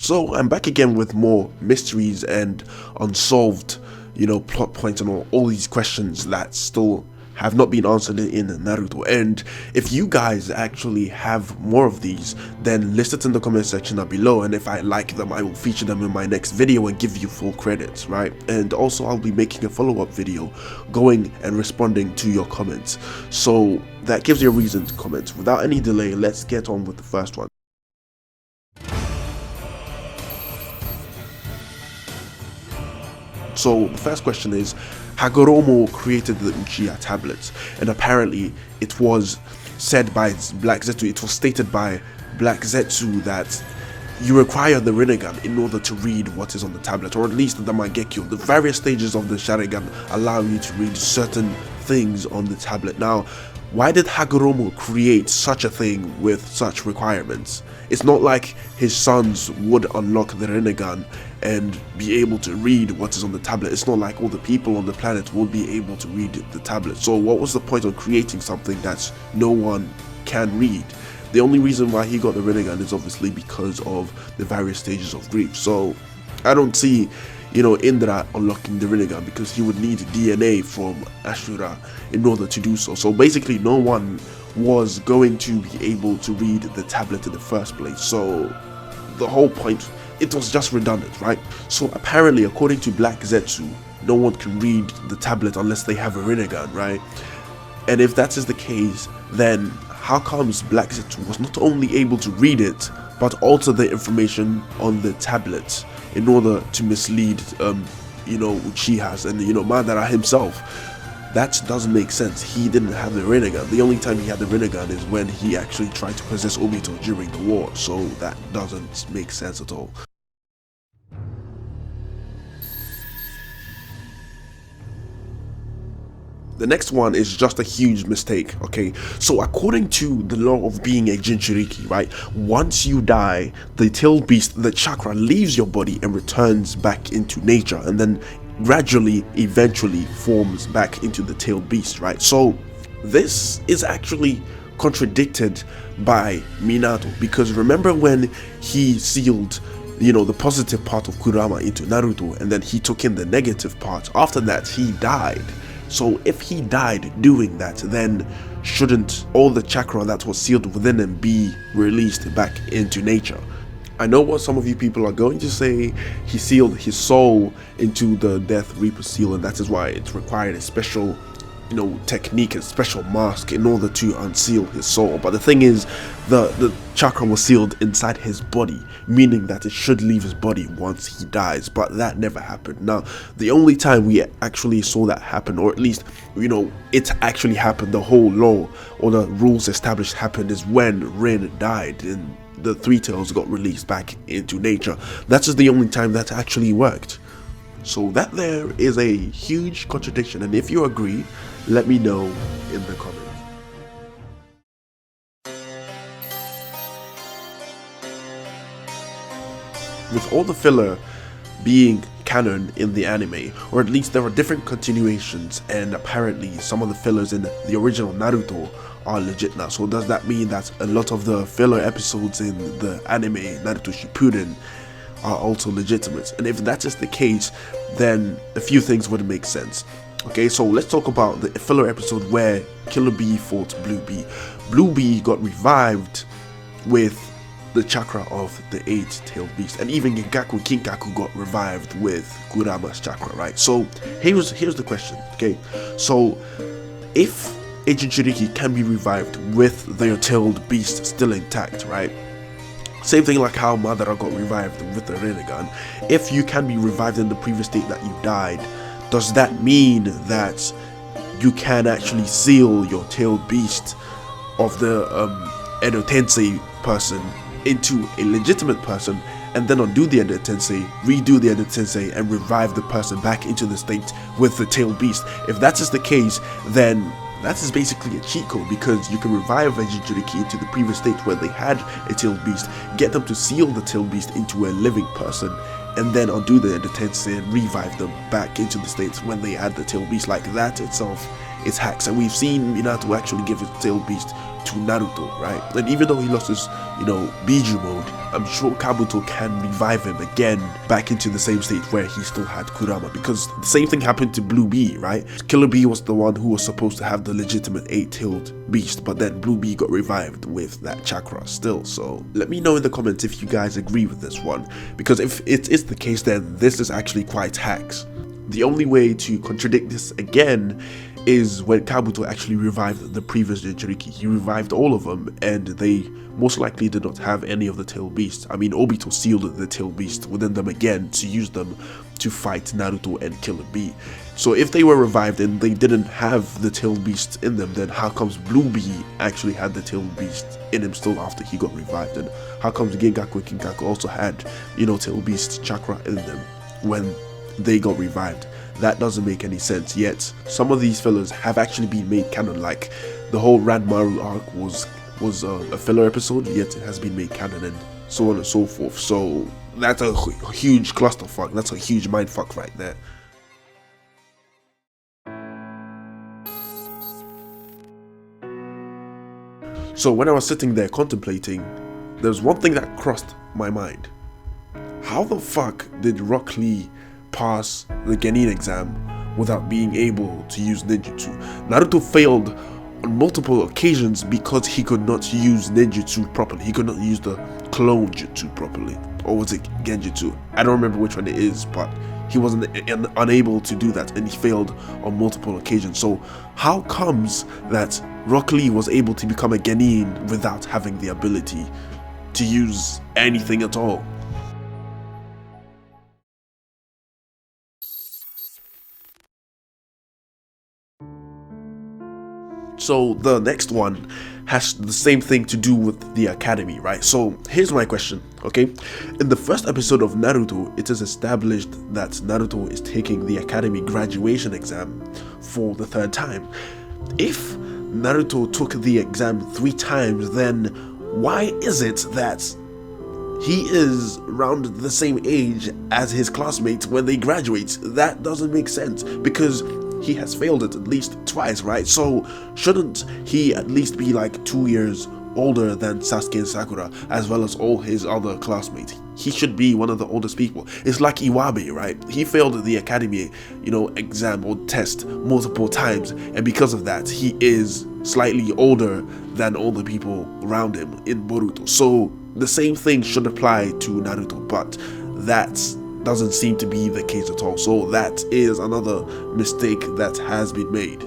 So I'm back again with more mysteries and unsolved, plot points and all these questions that still have not been answered in Naruto. And if you guys actually have more of these, then list it in the comment section down below, and if I like them, I will feature them in my next video and give you full credits, right? And also I'll be making a follow-up video going and responding to your comments, so that gives you a reason to comment. Without any delay, let's get on with the first one. So the first question is, Hagoromo created the Uchiha tablets, and apparently it was said by Black Zetsu, it was stated by Black Zetsu that you require the Rinnegan in order to read what is on the tablet, or at least the Mangekyo. The various stages of the Sharingan allow you to read certain things on the tablet. Now, why did Hagoromo create such a thing with such requirements? It's not like his sons would unlock the Rinnegan and be able to read what is on the tablet. It's not like all the people on the planet would be able to read the tablet. So what was the point of creating something that no one can read? The only reason why he got the Rinnegan is obviously because of the various stages of grief. So I don't see Indra unlocking the Rinnegan, because he would need DNA from Ashura in order to do so. So basically no one was going to be able to read the tablet in the first place. So the whole point, it was just redundant, right? So apparently, according to Black Zetsu, no one can read the tablet unless they have a Rinnegan, right? And if that is the case, then how comes Black Zetsu was not only able to read it, but alter the information on the tablet in order to mislead, Uchihas and, Madara himself? That doesn't make sense. He didn't have the Rinnegan. The only time he had the Rinnegan is when he actually tried to possess Obito during the war, so that doesn't make sense at all. The next one is just a huge mistake, okay? So according to the law of being a Jinchuriki, right? Once you die, the tailed beast, the chakra, leaves your body and returns back into nature, and then gradually, eventually forms back into the tailed beast, right? So this is actually contradicted by Minato, because remember when he sealed the positive part of Kurama into Naruto, and then he took in the negative part. After that, he died. So if he died doing that, then shouldn't all the chakra that was sealed within him be released back into nature? I know what some of you people are going to say. He sealed his soul into the Death Reaper seal, and that is why it required a special technique and special mask in order to unseal his soul. But the thing is, the chakra was sealed inside his body, meaning that it should leave his body once he dies, but that never happened. Now, the only time we actually saw that happen, or at least it actually happened, the whole law or the rules established happened, is when Rin died and the Three Tails got released back into nature. That is the only time that actually worked. So that there is a huge contradiction, and if you agree, let me know in the comments. With all the filler being canon in the anime, or at least there are different continuations, and apparently some of the fillers in the original Naruto are legit now. So does that mean that a lot of the filler episodes in the anime Naruto Shippuden are also legitimate? And if that is the case, then a few things would make sense. Okay, so let's talk about the filler episode where Killer Bee fought Blue Bee. Blue Bee got revived with the chakra of the eight-tailed beast, and even Genkaku Kinkaku got revived with Kurama's chakra, right? So here's the question, okay? So if a Jinchuriki can be revived with their tailed beast still intact, right? Same thing like how Madara got revived with the Rinnegan. If you can be revived in the previous state that you died, does that mean that you can actually seal your tailed beast of the Edo Tensei person into a legitimate person, and then undo the Edo Tensei, redo the Edo Tensei, and revive the person back into the state with the tailed beast? If that is the case, then that is basically a cheat code, because you can revive a Jinchuriki into the previous state where they had a tailed beast, get them to seal the tailed beast into a living person, and then undo the Edo Tensei and revive them back into the states when they had the tailed beast. Like, that itself it's hacks, and we've seen Minato actually give his tail beast to Naruto, right? And even though he lost his, Biju mode, I'm sure Kabuto can revive him again back into the same state where he still had Kurama, because the same thing happened to Blue Bee, right? Killer Bee was the one who was supposed to have the legitimate 8-tailed beast, but then Blue Bee got revived with that chakra still. So let me know in the comments if you guys agree with this one, because if it is the case, then this is actually quite hacks. The only way to contradict this again is when Kabuto actually revived the previous Jinchuriki. He revived all of them, and they most likely did not have any of the tail beasts. I mean, Obito sealed the tail beast within them again to use them to fight Naruto and Killer Bee. So if they were revived and they didn't have the tail beast in them, then how comes Blue Bee actually had the tail beast in him still after he got revived? And how comes Gengaku and Kinkaku also had, tail beast chakra in them when they got revived? That doesn't make any sense. Yet some of these fillers have actually been made canon, like the whole Ranmaru arc was a filler episode, yet it has been made canon, and so on and so forth. So that's a huge clusterfuck. That's a huge mindfuck right there. So when I was sitting there contemplating, there's one thing that crossed my mind. How the fuck did Rock Lee pass the Genin exam without being able to use ninjutsu? Naruto failed on multiple occasions because he could not use ninjutsu properly. He could not use the clone jutsu properly. Or was it genjutsu? I don't remember which one it is, but he wasn't unable to do that, and he failed on multiple occasions. So how comes that Rock Lee was able to become a Genin without having the ability to use anything at all? So the next one has the same thing to do with the academy, right? So here's my question, okay? In the first episode of Naruto, it is established that Naruto is taking the academy graduation exam for the 3rd time. If Naruto took the exam 3 times, then why is it that he is around the same age as his classmates when they graduate? That doesn't make sense, because he has failed it at least twice, right? So shouldn't he at least be like 2 years older than Sasuke and Sakura, as well as all his other classmates? He should be one of the oldest people. It's like Iwabe, right? He failed the academy, exam or test multiple times, and because of that, he is slightly older than all the people around him in Boruto. So the same thing should apply to Naruto, but that's doesn't seem to be the case at all. So that is another mistake that has been made.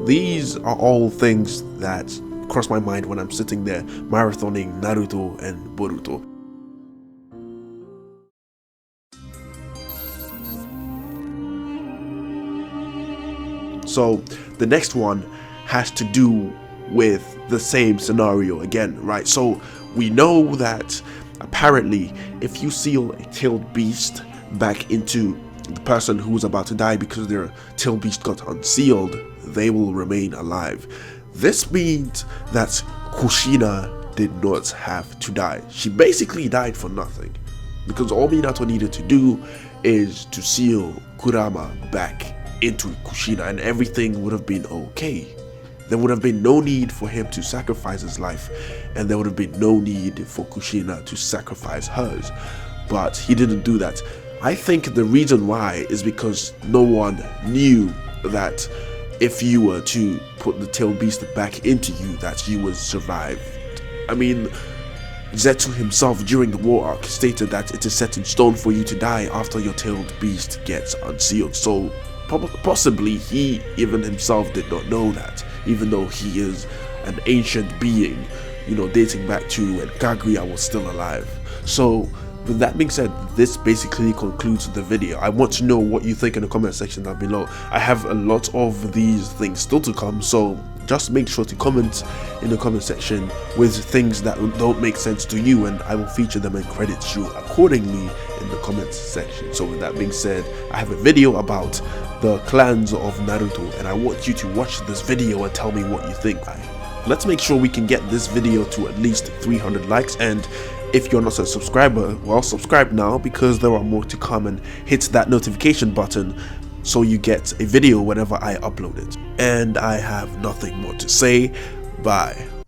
These are all things that cross my mind when I'm sitting there marathoning Naruto and Boruto. So the next one has to do with the same scenario again, right? So we know that apparently if you seal a tailed beast back into the person who was about to die because their tailed beast got unsealed, they will remain alive. This means that Kushina did not have to die. She basically died for nothing, because all Minato needed to do is to seal Kurama back into Kushina and everything would have been okay. There would have been no need for him to sacrifice his life, and there would have been no need for Kushina to sacrifice hers. But he didn't do that. I think the reason why is because no one knew that if you were to put the tailed beast back into you, that you would survive. I mean, Zetsu himself during the war arc stated that it is set in stone for you to die after your tailed beast gets unsealed. So possibly he even himself did not know that, even though he is an ancient being, dating back to when Kaguya was still alive. So with that being said, this basically concludes the video. I want to know what you think in the comment section down below. I have a lot of these things still to come, so just make sure to comment in the comment section with things that don't make sense to you, and I will feature them and credit you accordingly in the comments section. So with that being said, I have a video about the clans of Naruto, and I want you to watch this video and tell me what you think. Let's make sure we can get this video to at least 300 likes, and if you're not a subscriber, well, subscribe now, because there are more to come, and hit that notification button so you get a video whenever I upload it. And I have nothing more to say. Bye.